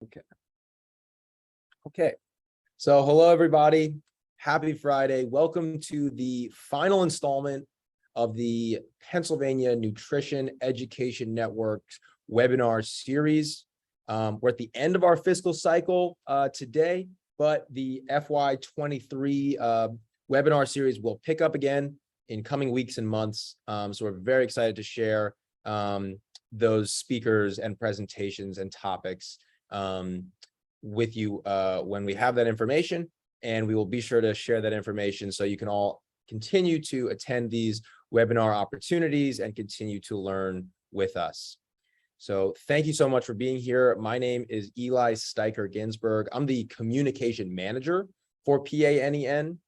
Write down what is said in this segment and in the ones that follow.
Okay. Okay. So hello, everybody. Happy Friday. Welcome to the final installment of the Pennsylvania Nutrition Education Network's webinar series. We're at the end of our fiscal cycle today, but the FY23 webinar series will pick up again in coming weeks and months. So we're very excited to share those speakers and presentations and topics with you when we have that information, and we will be sure to share that information so you can all continue to attend these webinar opportunities and continue to learn with us. So thank you so much for being here. My name is Eli Steiker Ginsburg. I'm the communication manager for PANEN.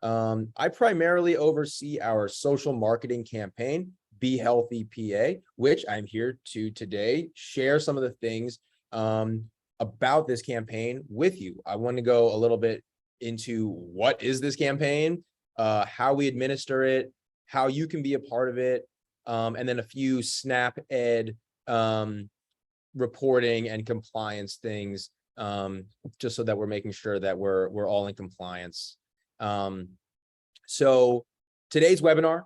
I primarily oversee our social marketing campaign, Be Healthy PA, which I'm here to today share some of the things about this campaign with you. I want to go a little bit into what is this campaign, how we administer it, how you can be a part of it, and then a few SNAP Ed reporting and compliance things, just so that we're making sure that we're all in compliance. So today's webinar,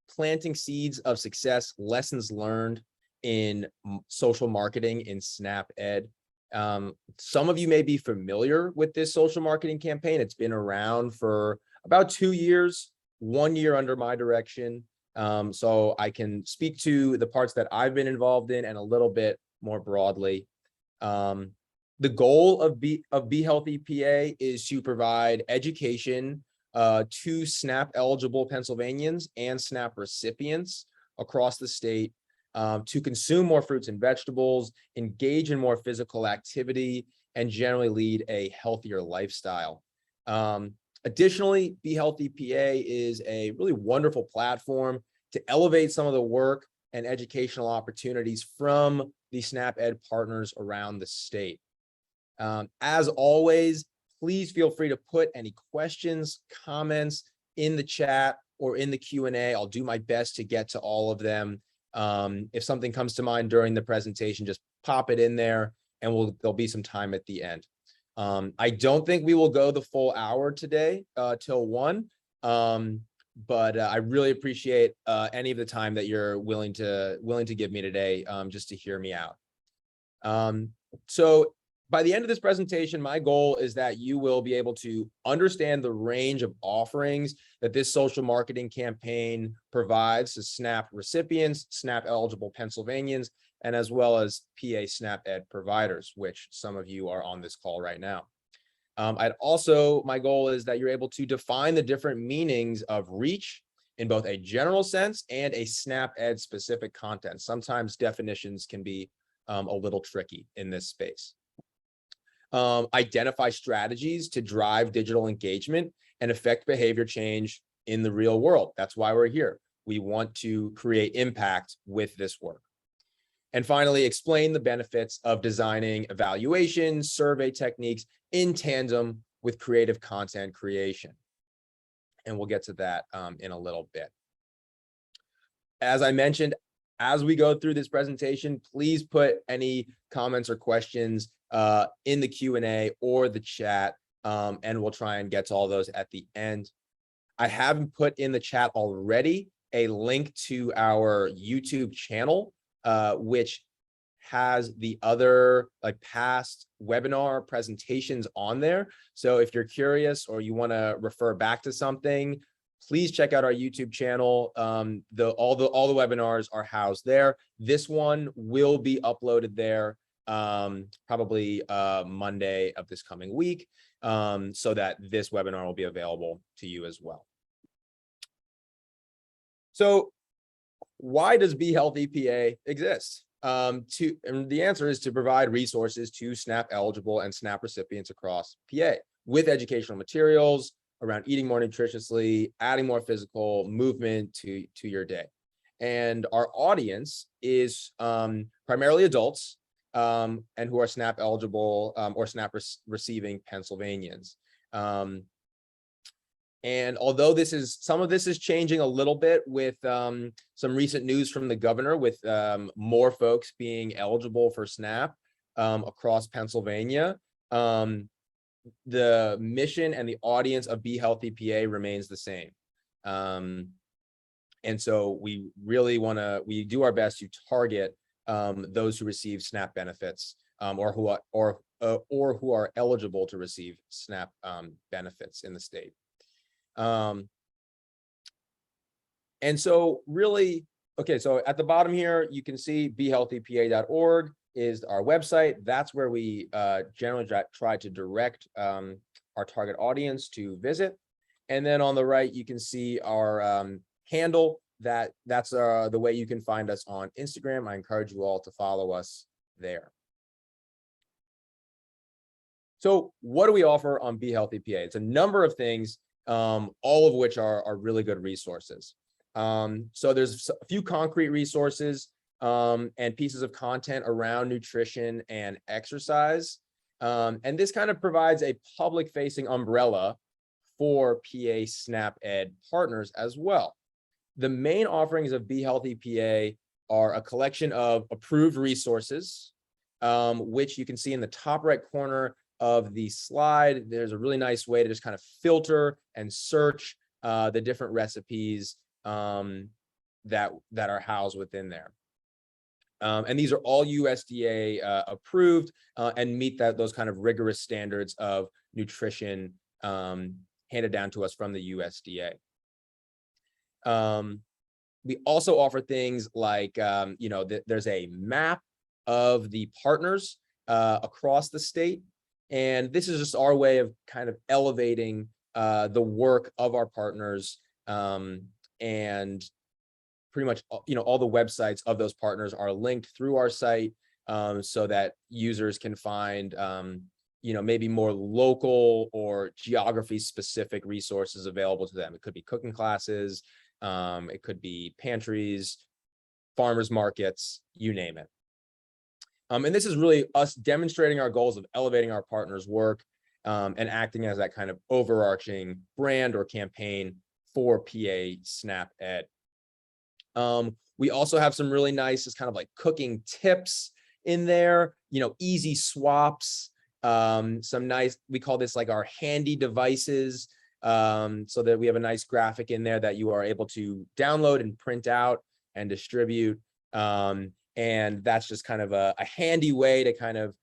Planting Seeds of Success, Lessons Learned in Social Marketing in SNAP Ed. Some of you may be familiar with this social marketing campaign. It's been around for about 2 years, 1 year under my direction. So I can speak to the parts that I've been involved in and a little bit more broadly. The goal of Be Healthy PA is to provide education to SNAP eligible Pennsylvanians and SNAP recipients across the state to consume more fruits and vegetables, engage in more physical activity, and generally lead a healthier lifestyle. Additionally, Be Healthy PA is a really wonderful platform to elevate some of the work and educational opportunities from the SNAP Ed partners around the state. As always, please feel free to put any questions, comments in the chat or in the Q&A. I'll do my best to get to all of them. If something comes to mind during the presentation, just pop it in there and there'll be some time at the end. I don't think we will go the full hour today till 1, but I really appreciate any of the time that you're willing to give me today just to hear me out. So by the end of this presentation, my goal is that you will be able to understand the range of offerings that this social marketing campaign provides to SNAP recipients, SNAP eligible Pennsylvanians, and as well as PA SNAP Ed providers, which some of you are on this call right now. My goal is that you're able to define the different meanings of reach in both a general sense and a SNAP Ed specific content. Sometimes definitions can be a little tricky in this space. Identify strategies to drive digital engagement and affect behavior change in the real world. That's why we're here. We want to create impact with this work. And finally, explain the benefits of designing evaluation, survey techniques in tandem with creative content creation. And we'll get to that in a little bit. As I mentioned, as we go through this presentation, please put any comments or questions in the Q&A or the chat, and we'll try and get to all those at the end. I haven't put in the chat already a link to our YouTube channel, which has the other past webinar presentations on there. So if you're curious or you want to refer back to something, please check out our YouTube channel. All the webinars are housed there. This one will be uploaded there probably Monday of this coming week, so that this webinar will be available to you as well. So why does Be Healthy PA exist? And the answer is to provide resources to SNAP eligible and SNAP recipients across PA with educational materials around eating more nutritiously, adding more physical movement to your day. And our audience is primarily adults and who are SNAP eligible or SNAP receiving Pennsylvanians. And although some of this is changing a little bit with some recent news from the governor with more folks being eligible for SNAP, across Pennsylvania. The mission and the audience of Be Healthy PA remains the same. And so we really we do our best to target those who receive SNAP benefits, or who are eligible to receive SNAP benefits in the state. And so really, okay, so at the bottom here, you can see behealthypa.org is our website. That's where we generally try to direct our target audience to visit. And then on the right, you can see our handle. That's the way you can find us on Instagram. I encourage you all to follow us there. So what do we offer on Be Healthy PA? It's a number of things, all of which are really good resources. So there's a few concrete resources and pieces of content around nutrition and exercise. And this kind of provides a public-facing umbrella for PA SNAP Ed partners as well. The main offerings of Be Healthy PA are a collection of approved resources, which you can see in the top right corner of the slide. There's a really nice way to just kind of filter and search the different recipes that are housed within there. And these are all USDA approved and meet those kind of rigorous standards of nutrition handed down to us from the USDA. We also offer things like, there's a map of the partners across the state. And this is just our way of kind of elevating the work of our partners, and pretty much, all the websites of those partners are linked through our site, so that users can find, maybe more local or geography specific resources available to them. It could be cooking classes, it could be pantries, farmers markets, you name it. And this is really us demonstrating our goals of elevating our partners' work, and acting as that kind of overarching brand or campaign for PA SNAP Ed. We also have some really nice, just kind of like cooking tips in there, easy swaps, some nice, we call this like our handy devices, so that we have a nice graphic in there that you are able to download and print out and distribute. And that's just kind of a handy way to kind of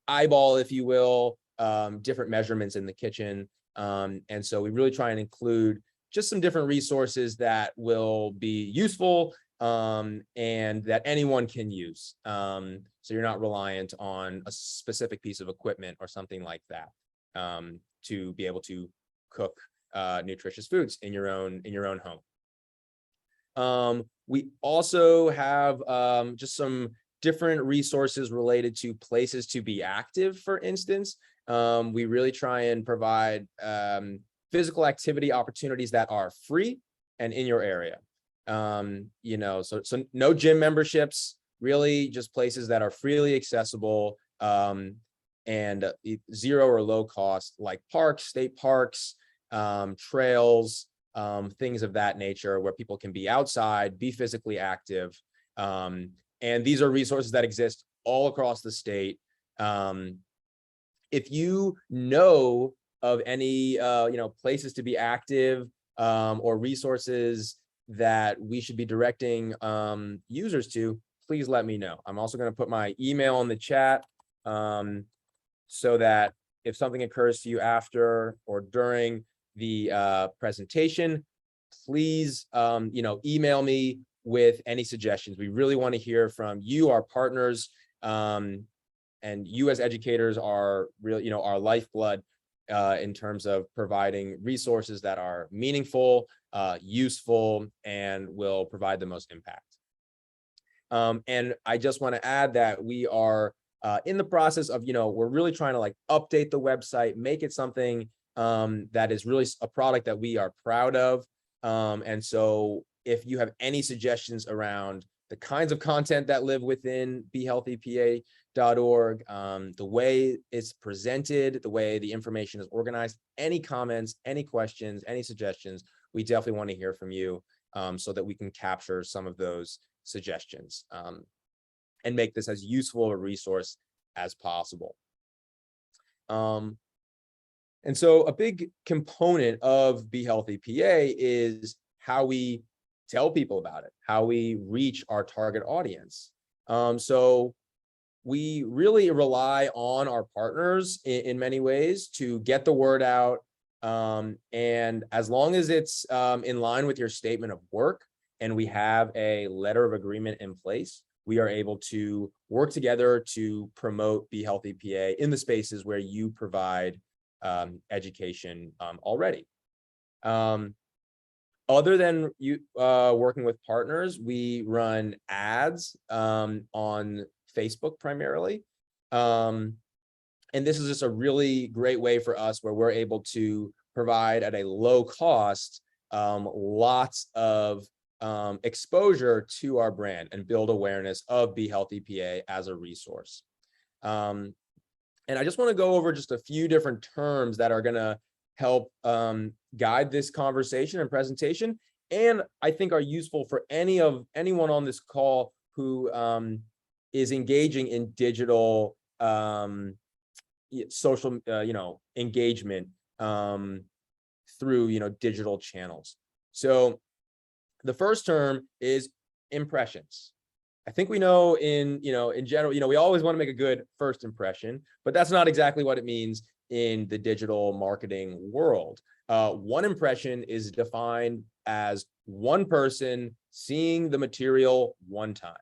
eyeball, if you will, different measurements in the kitchen. And so we really try and include just some different resources that will be useful, and that anyone can use. So you're not reliant on a specific piece of equipment or something like that, to be able to cook nutritious foods in your own home. We also have just some different resources related to places to be active, for instance. We really try and provide physical activity opportunities that are free and in your area. So no gym memberships, really just places that are freely accessible, and zero or low cost, like parks, state parks, trails, things of that nature, where people can be outside, be physically active. And these are resources that exist all across the state. If you know of any places to be active, or resources that we should be directing users to, please let me know. I'm also going to put my email in the chat, so that if something occurs to you after or during the presentation, please email me with any suggestions. We really want to hear from you, our partners, and you as educators are really, our lifeblood in terms of providing resources that are meaningful, useful, and will provide the most impact. And I just want to add that we are in the process of, we're really trying to like update the website, make it something that is really a product that we are proud of. And so if you have any suggestions around the kinds of content that live within behealthypa.org, the way it's presented, the way the information is organized, any comments, any questions, any suggestions, we definitely want to hear from you, so that we can capture some of those suggestions, and make this as useful a resource as possible. And so a big component of Be Healthy PA is how we tell people about it, how we reach our target audience. So we really rely on our partners in many ways to get the word out. And as long as it's in line with your statement of work and we have a letter of agreement in place, we are able to work together to promote Be Healthy PA in the spaces where you provide education already. Other than you working with partners, we run ads on Facebook primarily. And this is just a really great way for us where we're able to provide at a low cost lots of exposure to our brand and build awareness of Be Healthy PA as a resource. And I just want to go over just a few different terms that are going to help guide this conversation and presentation, and I think are useful for anyone on this call who is engaging in digital social engagement through digital channels. So the first term is impressions. I think we know in general, we always want to make a good first impression, but that's not exactly what it means in the digital marketing world. One impression is defined as one person seeing the material one time.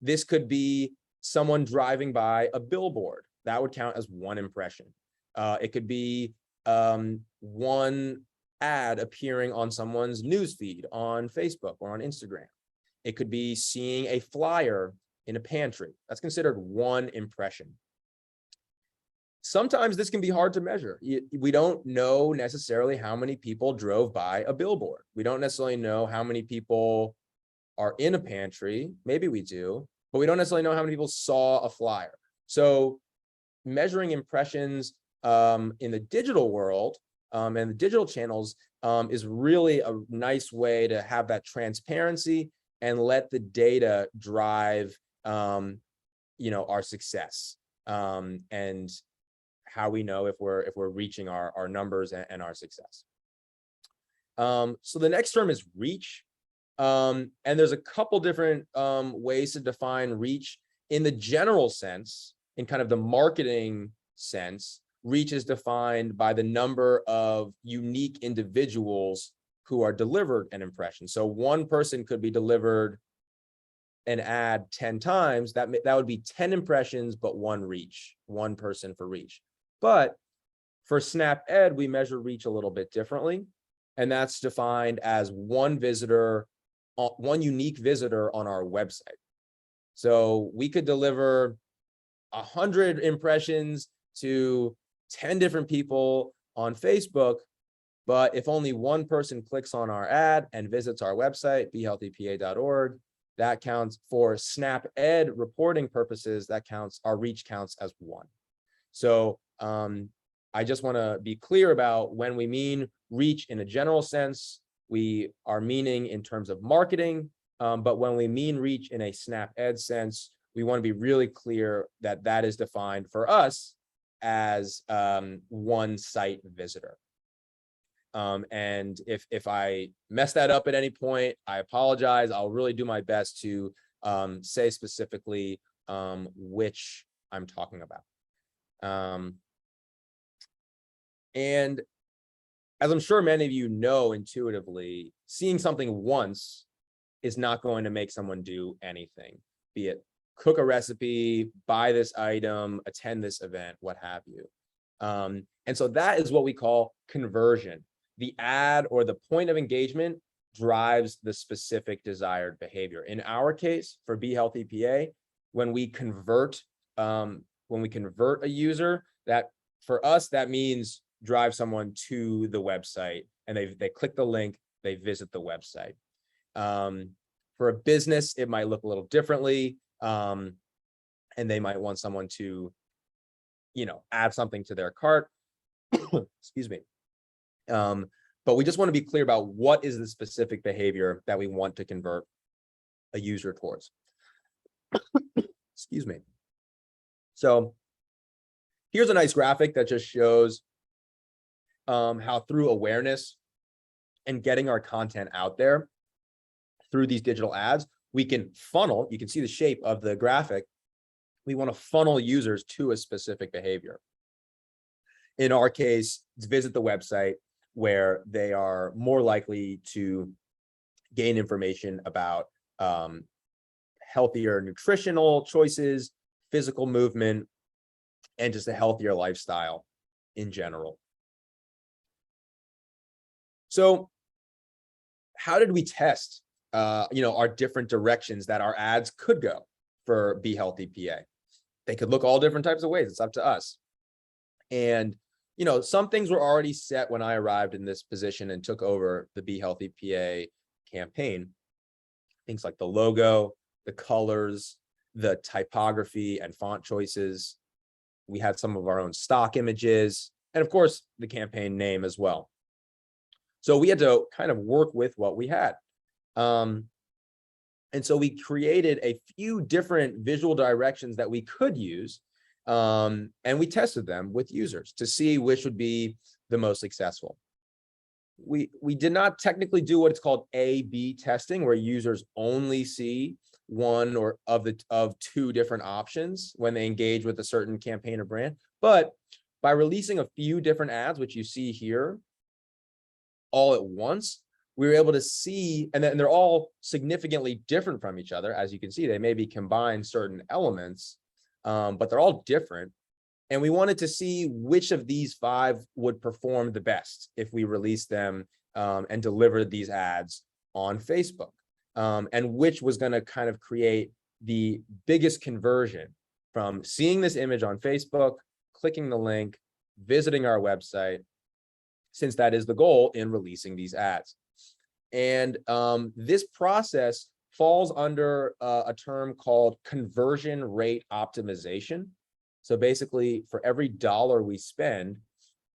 This could be someone driving by a billboard. That would count as one impression. It could be one ad appearing on someone's newsfeed on Facebook or on Instagram. It could be seeing a flyer in a pantry. That's considered one impression. Sometimes this can be hard to measure. We don't know necessarily how many people drove by a billboard. We don't necessarily know how many people are in a pantry. Maybe we do, but we don't necessarily know how many people saw a flyer. So measuring impressions in the digital world and the digital channels is really a nice way to have that transparency and let the data drive our success and how we know if we're reaching our numbers and our success. So the next term is reach. And there's a couple different ways to define reach. In the general sense, in kind of the marketing sense, reach is defined by the number of unique individuals who are delivered an impression. So one person could be delivered an ad 10 times. That would be 10 impressions, but one reach, one person for reach. But for Snap Ed, we measure reach a little bit differently. And that's defined as one unique visitor on our website. So we could deliver 100 impressions to 10 different people on Facebook, but if only one person clicks on our ad and visits our website, behealthypa.org, that counts for Snap Ed reporting purposes. Our reach counts as one. So I just want to be clear about when we mean reach in a general sense, we are meaning in terms of marketing, but when we mean reach in a Snap Ed sense, we want to be really clear that that is defined for us as one site visitor. And if I mess that up at any point, I apologize. I'll really do my best to say specifically which I'm talking about. And as I'm sure many of you know intuitively, seeing something once is not going to make someone do anything, be it cook a recipe, buy this item, attend this event, what have you. And so that is what we call conversion. The ad or the point of engagement drives the specific desired behavior. In our case, for Be Healthy PA, when we convert a user, that for us, that means drive someone to the website and they click the link, they visit the website. For a business, it might look a little differently. And they might want someone to, add something to their cart. Excuse me. But we just want to be clear about what is the specific behavior that we want to convert a user towards. Excuse me. So here's a nice graphic that just shows how through awareness and getting our content out there through these digital ads, we can funnel, you can see the shape of the graphic. We want to funnel users to a specific behavior. In our case, it's visit the website where they are more likely to gain information about healthier nutritional choices, physical movement, and just a healthier lifestyle in general. So how did we test our different directions that our ads could go for Be Healthy PA? They could look all different types of ways. It's up to us. And some things were already set when I arrived in this position and took over the Be Healthy PA campaign. Things like the logo, the colors, the typography and font choices. We had some of our own stock images, and of course, the campaign name as well. So we had to kind of work with what we had. And so we created a few different visual directions that we could use. And we tested them with users to see which would be the most successful. We did not technically do what it's called A/B testing, where users only see one or of two different options when they engage with a certain campaign or brand. But by releasing a few different ads, which you see here, all at once, we were able to see, and they're all significantly different from each other. As you can see, they maybe combine certain elements, but they're all different. And we wanted to see which of these 5 would perform the best if we released them and delivered these ads on Facebook, and which was going to kind of create the biggest conversion from seeing this image on Facebook, clicking the link, visiting our website, since that is the goal in releasing these ads. And this process falls under a term called conversion rate optimization. So basically, for every dollar we spend,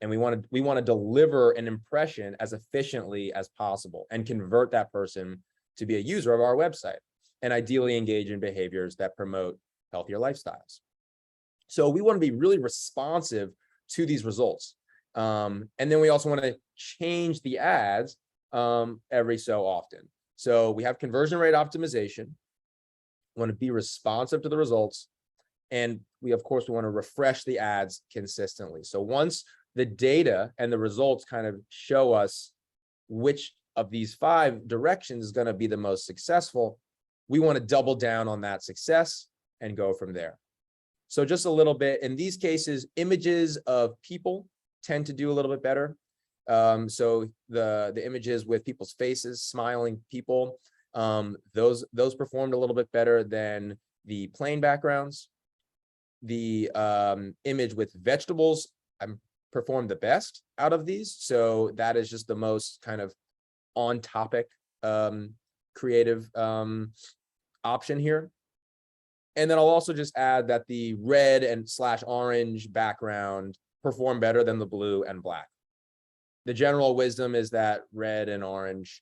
and we want to deliver an impression as efficiently as possible and convert that person to be a user of our website, and ideally engage in behaviors that promote healthier lifestyles. So we want to be really responsive to these results. And then we also want to change the ads every so often. So we have conversion rate optimization. We want to be responsive to the results. And we want to refresh the ads consistently. So once the data and the results kind of show us which of these 5 directions is going to be the most successful, we want to double down on that success and go from there. So just a little bit, in these cases, images of people tend to do a little bit better. So the images with people's faces, smiling people, those performed a little bit better than the plain backgrounds. The image with vegetables performed the best out of these. So that is just the most kind of on topic creative option here. And then I'll also just add that the red and /orange background perform better than the blue and black. The general wisdom is that red and orange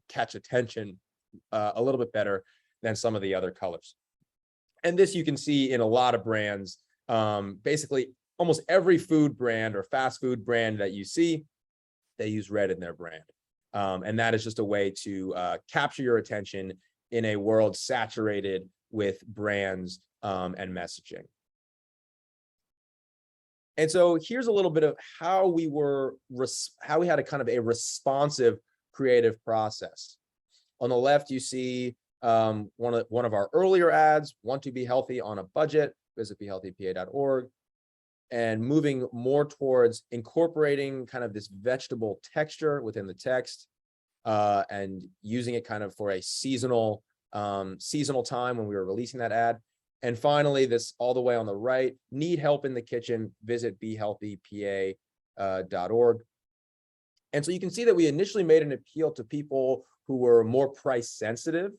catch attention a little bit better than some of the other colors. And this you can see in a lot of brands. Basically, almost every food brand or fast food brand that you see, they use red in their brand. And that is just a way to capture your attention in a world saturated with brands and messaging. And so here's a little bit of how we had a kind of a responsive creative process. On the left, you see one of our earlier ads, want to be healthy on a budget, visit behealthypa.org, and moving more towards incorporating kind of this vegetable texture within the text and using it kind of for a seasonal time when we were releasing that ad. And finally, this all the way on the right, need help in the kitchen, visit behealthypa.org. And so you can see that we initially made an appeal to people who were more price sensitive.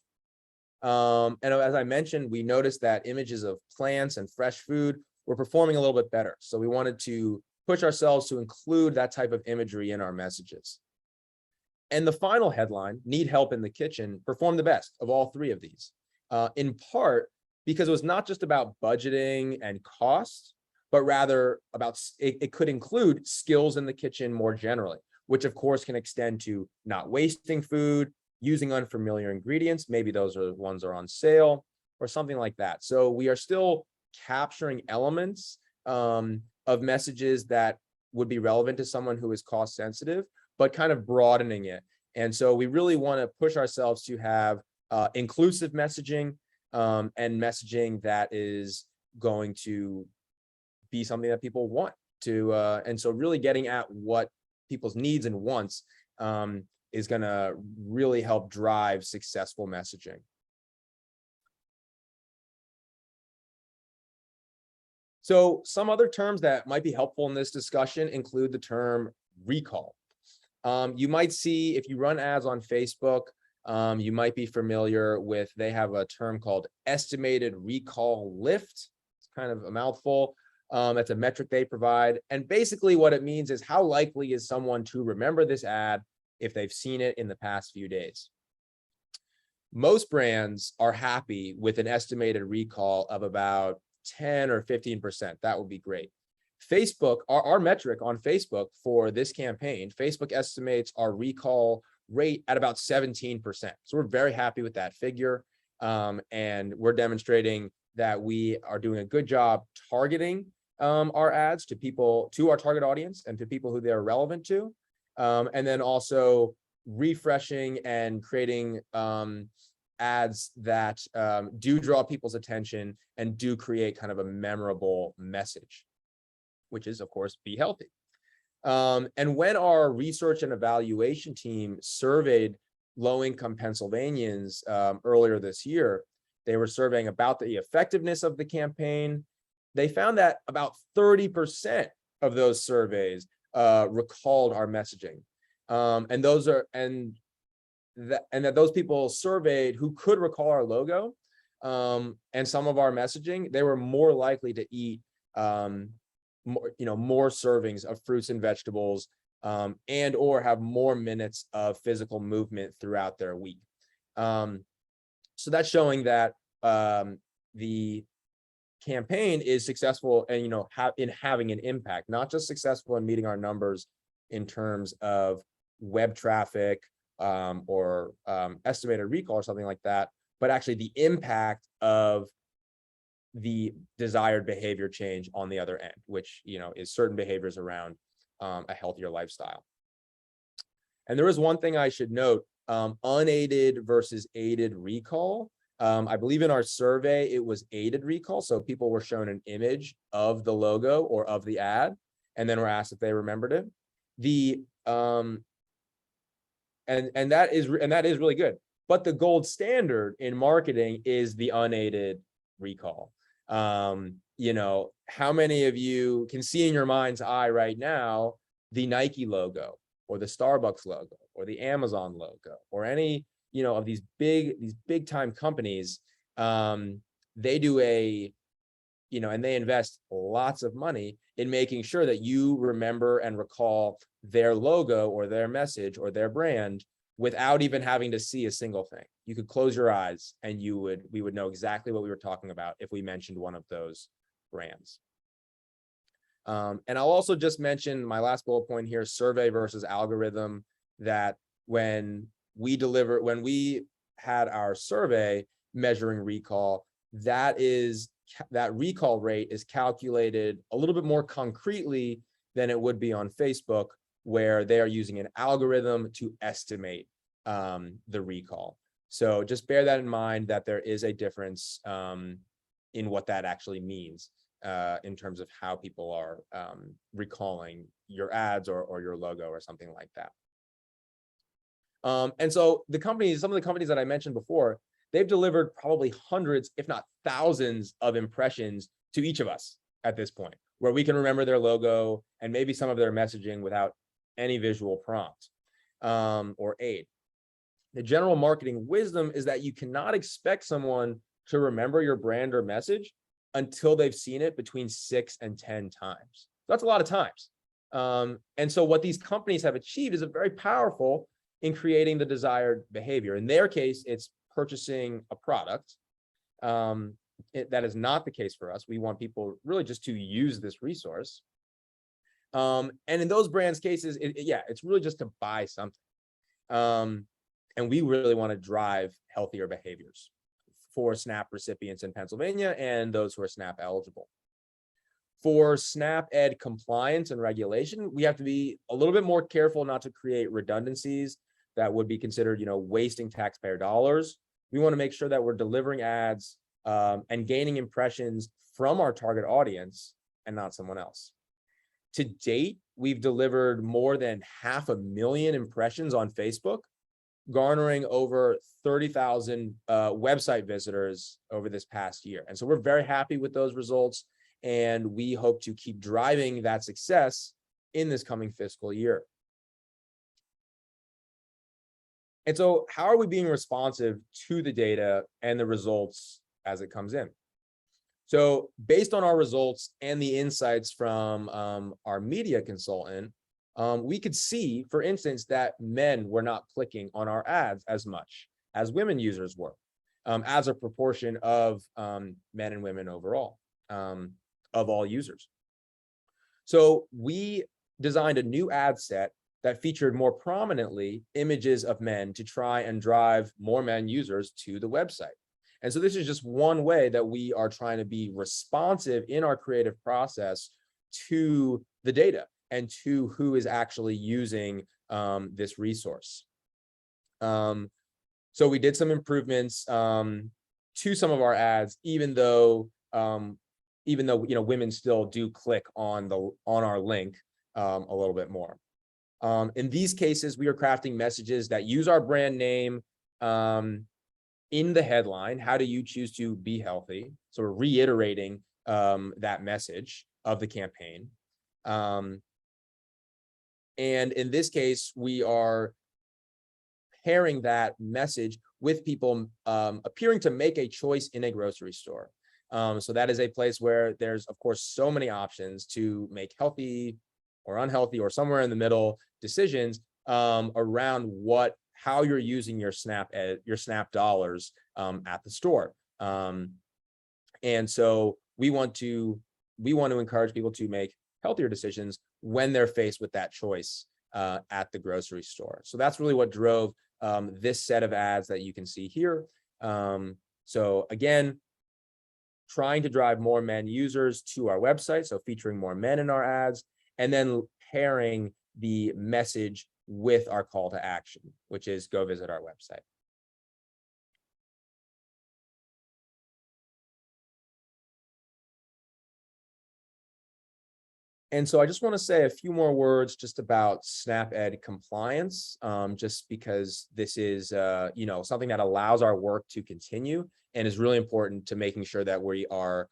And as I mentioned, we noticed that images of plants and fresh food were performing a little bit better. So we wanted to push ourselves to include that type of imagery in our messages. And the final headline, need help in the kitchen, performed the best of all 3 of these, in part because it was not just about budgeting and cost, but rather about it could include skills in the kitchen more generally, which of course can extend to not wasting food, using unfamiliar ingredients. Maybe those are the ones that are on sale or something like that. So we are still capturing elements of messages that would be relevant to someone who is cost sensitive, but kind of broadening it. And so we really want to push ourselves to have inclusive messaging and messaging that is going to be something that people want to. And so really getting at what people's needs and wants is going to really help drive successful messaging. So some other terms that might be helpful in this discussion include the term recall. You might see, if you run ads on Facebook, you might be familiar with, they have a term called estimated recall lift. It's kind of a mouthful. That's a metric they provide. And basically what it means is how likely is someone to remember this ad if they've seen it in the past few days. Most brands are happy with an estimated recall of about 10 or 15%. That would be great. Facebook, our metric on Facebook for this campaign, Facebook estimates our recall rate at about 17%. So we're very happy with that figure. And we're demonstrating that we are doing a good job targeting our ads to people, to our target audience and to people who they're relevant to. And then also refreshing and creating ads that do draw people's attention and do create kind of a memorable message, which is, of course, be healthy. And when our research and evaluation team surveyed low-income Pennsylvanians earlier this year, they were surveying about the effectiveness of the campaign. They found that about 30% of those surveys recalled our messaging. And that those people surveyed who could recall our logo and some of our messaging, they were more likely to eat more servings of fruits and vegetables and or have more minutes of physical movement throughout their week. So that's showing that the campaign is successful and in having an impact, not just successful in meeting our numbers in terms of web traffic or estimated recall or something like that, but actually the impact of the desired behavior change on the other end, which is certain behaviors around a healthier lifestyle. And there is one thing I should note, unaided versus aided recall. I believe in our survey, it was aided recall. So people were shown an image of the logo or of the ad, and then were asked if they remembered it. And that is really good. But the gold standard in marketing is the unaided recall. How many of you can see in your mind's eye right now the Nike logo or the Starbucks logo or the Amazon logo or any of these big time companies? They do and they invest lots of money in making sure that you remember and recall their logo or their message or their brand without even having to see a single thing. You could close your eyes and we would know exactly what we were talking about if we mentioned one of those brands. And I'll also just mention my last bullet point here, survey versus algorithm, that when we had our survey measuring recall, that recall rate is calculated a little bit more concretely than it would be on Facebook, where they are using an algorithm to estimate the recall. So just bear that in mind, that there is a difference in what that actually means in terms of how people are recalling your ads or your logo or something like that. And so some of the companies that I mentioned before, they've delivered probably hundreds, if not thousands, of impressions to each of us at this point, where we can remember their logo and maybe some of their messaging without any visual prompt or aid. The general marketing wisdom is that you cannot expect someone to remember your brand or message until they've seen it between 6 and 10 times. That's a lot of times. And so what these companies have achieved is very powerful in creating the desired behavior. In their case, it's purchasing a product. that is not the case for us. We want people really just to use this resource. And in those brands cases, it's really just to buy something. And we really want to drive healthier behaviors for SNAP recipients in Pennsylvania and those who are SNAP eligible. For SNAP Ed compliance and regulation, we have to be a little bit more careful not to create redundancies that would be considered, wasting taxpayer dollars. We want to make sure that we're delivering ads and gaining impressions from our target audience and not someone else. To date, we've delivered more than 500,000 impressions on Facebook, garnering over 30,000 website visitors over this past year. And so we're very happy with those results, and we hope to keep driving that success in this coming fiscal year. And so how are we being responsive to the data and the results as it comes in? So based on our results and the insights from our media consultant, we could see, for instance, that men were not clicking on our ads as much as women users were, as a proportion of men and women overall, of all users. So we designed a new ad set that featured more prominently images of men to try and drive more men users to the website. And so this is just one way that we are trying to be responsive in our creative process to the data and to who is actually using this resource. So we did some improvements to some of our ads, even though women still do click on our link a little bit more. In these cases, we are crafting messages that use our brand name in the headline. How do you choose to be healthy? So we're reiterating that message of the campaign. And in this case, we are pairing that message with people appearing to make a choice in a grocery store. So that is a place where there's, of course, so many options to make healthy or unhealthy or somewhere in the middle decisions around how you're using your SNAP dollars at the store. And so we want to encourage people to make healthier decisions when they're faced with that choice at the grocery store. So that's really what drove this set of ads that you can see here. So again, trying to drive more men users to our website, so featuring more men in our ads, and then pairing the message with our call to action, which is go visit our website. And so I just want to say a few more words just about SNAP Ed compliance, just because this is something that allows our work to continue and is really important to making sure that we are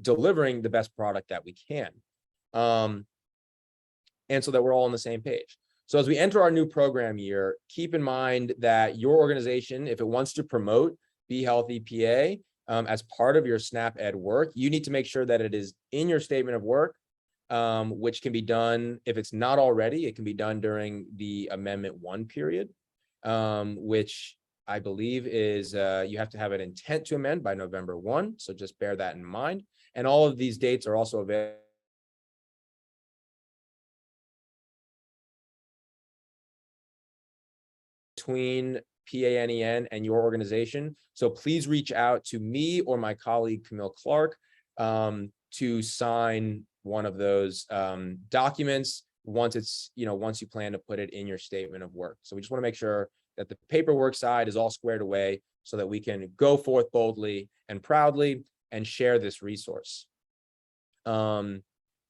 delivering the best product that we can. And so that we're all on the same page. So as we enter our new program year, keep in mind that your organization, if it wants to promote Be Healthy PA as part of your SNAP Ed work, you need to make sure that it is in your statement of work, which can be done, if it's not already, it can be done during the Amendment 1 period, which I believe is you have to have an intent to amend by November 1. So just bear that in mind. And all of these dates are also available between PANEN and your organization. So please reach out to me or my colleague, Camille Clark, to sign one of those documents once you plan to put it in your statement of work. So we just want to make sure that the paperwork side is all squared away so that we can go forth boldly and proudly and share this resource. And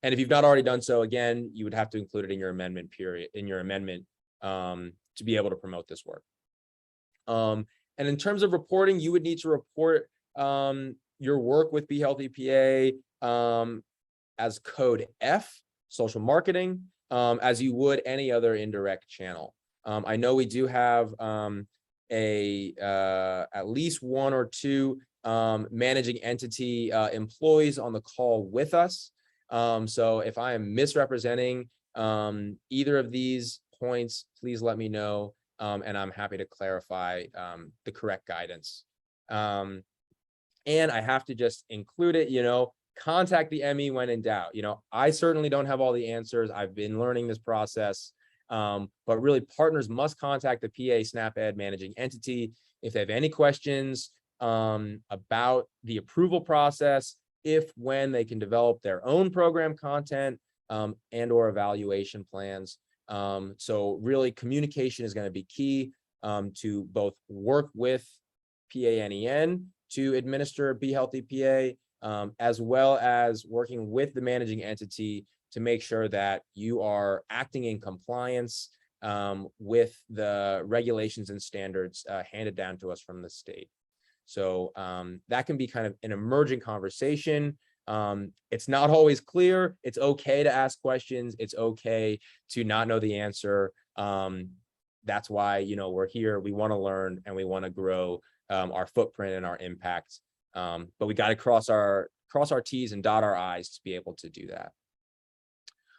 if you've not already done so, again, you would have to include it in your amendment to be able to promote this work. And in terms of reporting, you would need to report your work with Be Healthy PA as code F, social marketing, as you would any other indirect channel. I know we do have at least one or two managing entity employees on the call with us. So if I am misrepresenting either of these points, please let me know, and I'm happy to clarify the correct guidance. And I have to just include it, contact the ME when in doubt. I certainly don't have all the answers. I've been learning this process. But really, partners must contact the PA SNAP Ed managing entity if they have any questions about the approval process, when they can develop their own program content and or evaluation plans. So really, communication is going to be key to both work with PANEN to administer Be Healthy PA, as well as working with the managing entity to make sure that you are acting in compliance with the regulations and standards handed down to us from the state. So that can be kind of an emerging conversation. It's not always clear. It's okay to ask questions. It's okay to not know the answer. That's why, we're here. We want to learn and we want to grow our footprint and our impact. But we got to cross our T's and dot our I's to be able to do that.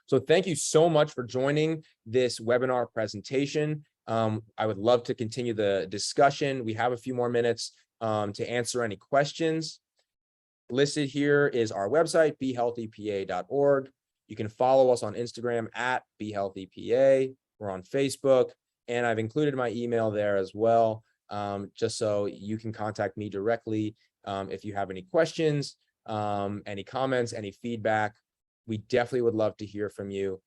So thank you so much for joining this webinar presentation. I would love to continue the discussion. We have a few more minutes to answer any questions. Listed here is our website, behealthypa.org. You can follow us on Instagram at behealthypa. We're on Facebook, and I've included my email there as well, just so you can contact me directly if you have any questions, any comments, any feedback. We definitely would love to hear from you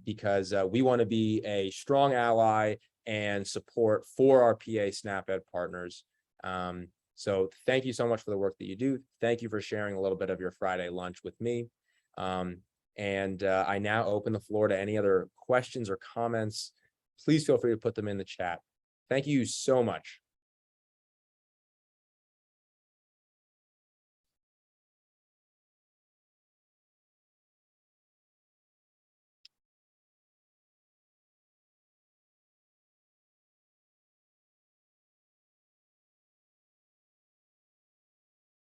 because we want to be a strong ally and support for our PA SNAP Ed partners. So thank you so much for the work that you do. Thank you for sharing a little bit of your Friday lunch with me. And I now open the floor to any other questions or comments. Please feel free to put them in the chat. Thank you so much.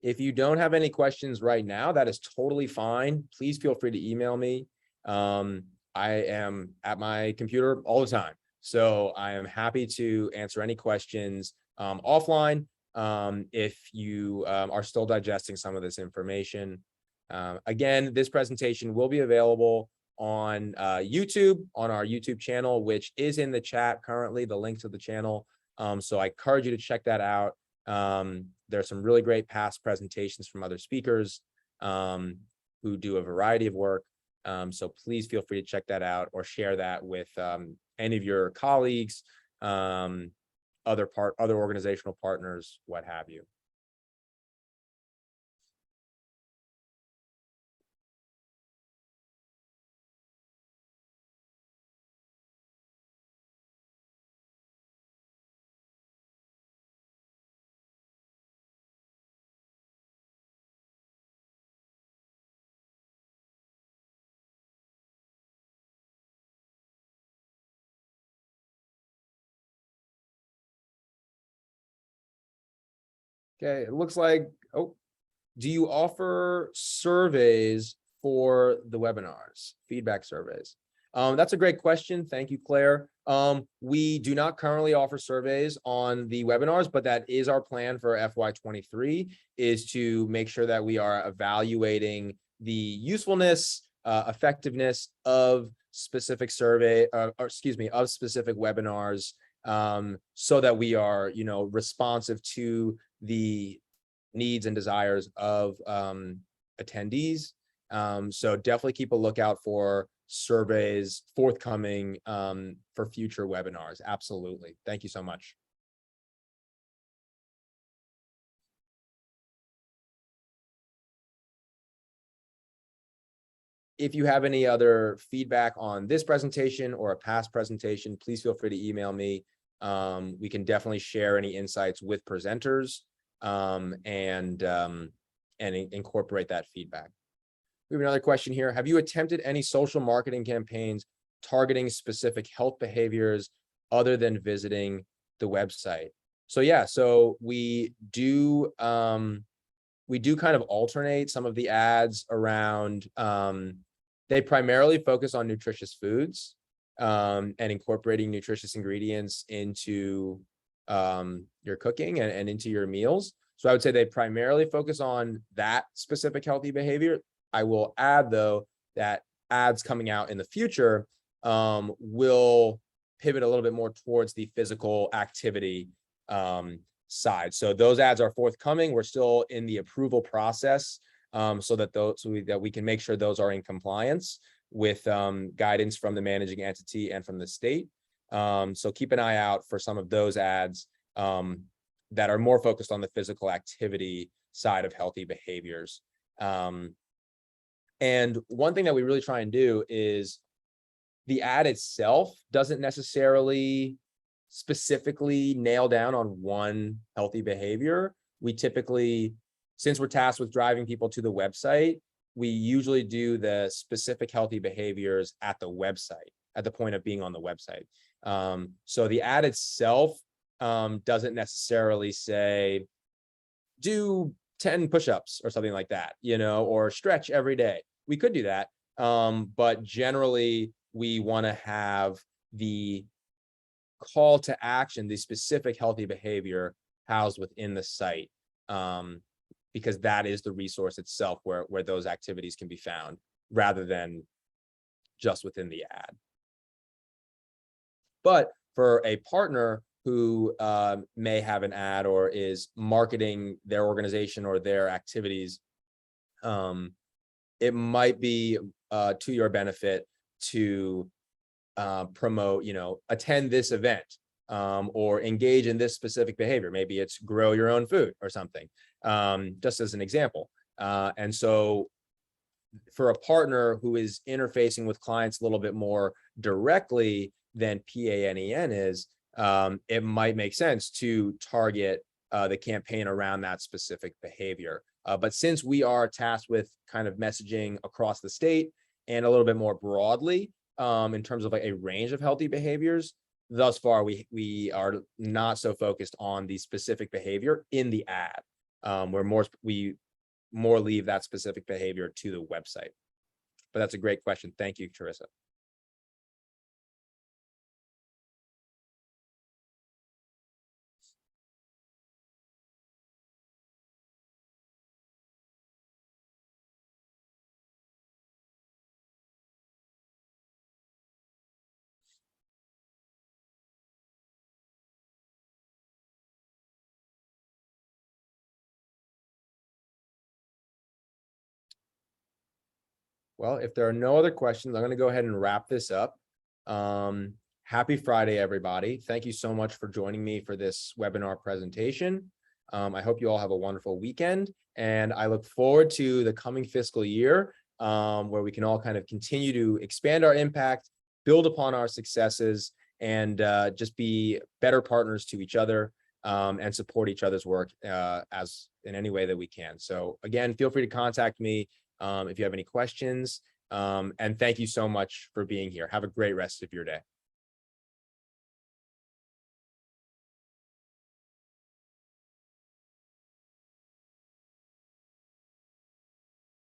If you don't have any questions right now, that is totally fine. Please feel free to email me. I am at my computer all the time, so I am happy to answer any questions offline if you are still digesting some of this information. Again, this presentation will be available on YouTube, on our YouTube channel, which is in the chat currently, the link to the channel. So I encourage you to check that out. There are some really great past presentations from other speakers who do a variety of work. So please feel free to check that out or share that with any of your colleagues, other organizational partners, what have you. Okay, it looks like, do you offer surveys for the webinars, feedback surveys? That's a great question. Thank you, Claire. We do not currently offer surveys on the webinars, but that is our plan for FY23, is to make sure that we are evaluating the usefulness, effectiveness of specific of specific webinars, so that we are, responsive to the needs and desires of attendees. So definitely keep a lookout for surveys forthcoming for future webinars. Absolutely. Thank you so much. If you have any other feedback on this presentation or a past presentation, please feel free to email me. We can definitely share any insights with presenters and incorporate that feedback. We have another question here. Have you attempted any social marketing campaigns targeting specific health behaviors other than visiting the website? So yeah, so we do kind of alternate some of the ads around. They primarily focus on nutritious foods and incorporating nutritious ingredients into your cooking and into your meals. So I would say they primarily focus on that specific healthy behavior. I will add, though, that ads coming out in the future will pivot a little bit more towards the physical activity side. So those ads are forthcoming. We're still in the approval process, so that we can make sure those are in compliance with guidance from the managing entity and from the state. So keep an eye out for some of those ads that are more focused on the physical activity side of healthy behaviors. And one thing that we really try and do is the ad itself doesn't necessarily specifically nail down on one healthy behavior. We typically, since we're tasked with driving people to the website, we usually do the specific healthy behaviors at the website, at the point of being on the website. So the ad itself doesn't necessarily say, do 10 push-ups or something like that, or stretch every day. We could do that. But generally, we want to have the call to action, the specific healthy behavior housed within the site, because that is the resource itself where those activities can be found, rather than just within the ad. But for a partner who may have an ad or is marketing their organization or their activities, it might be to your benefit to promote, attend this event, or engage in this specific behavior. Maybe it's grow your own food or something, just as an example. And so for a partner who is interfacing with clients a little bit more directly than PANEN is, it might make sense to target the campaign around that specific behavior. But since we are tasked with kind of messaging across the state and a little bit more broadly, in terms of like a range of healthy behaviors, thus far we are not so focused on the specific behavior in the ad. We more leave that specific behavior to the website. But that's a great question. Thank you, Teresa. Well, if there are no other questions, I'm going to go ahead and wrap this up. Happy Friday, everybody. Thank you so much for joining me for this webinar presentation. I hope you all have a wonderful weekend, and I look forward to the coming fiscal year, where we can all kind of continue to expand our impact, build upon our successes, and just be better partners to each other, and support each other's work as in any way that we can. So again, feel free to contact me if you have any questions, and thank you so much for being here. Have a great rest of your day.